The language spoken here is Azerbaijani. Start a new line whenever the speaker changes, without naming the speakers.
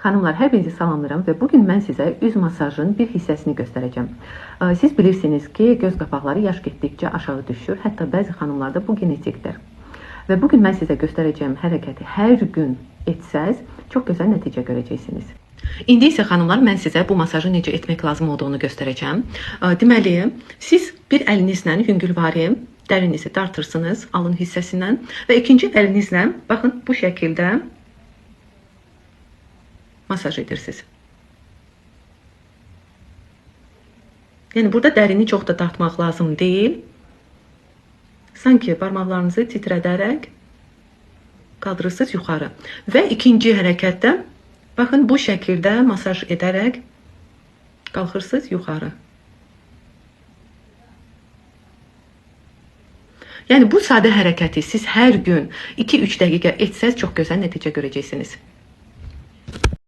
Xanımlar, hər birinizi salamlayıram və bugün mən sizə üz masajının bir hissəsini göstərəcəm. Siz bilirsiniz ki, göz qapaqları yaş getdikcə aşağı düşür, hətta bəzi xanımlarda bu genetikdir. Və bugün mən sizə göstərəcəyim hərəkəti hər gün etsəz, çox gözəl nəticə görəcəksiniz. İndi isə xanımlar, mən sizə bu masajı necə etmək lazım olduğunu göstərəcəm. Deməli, siz bir əlinizlə yüngülvari dərinizi dartırsınız alın hissəsindən və ikinci əlinizlə, baxın, bu şəkildə masaj edirsiniz. Yəni burada dərini çox da dartmaq lazım deyil. Sanki barmaqlarınızı titrədərək qaldırırsınız yuxarı. Və ikinci hərəkətdə baxın bu şəkildə masaj edərək qalxırsınız yuxarı. Yəni bu sadə hərəkəti siz hər gün 2-3 dəqiqə etsəz çox gözəl nəticə görəcəksiniz.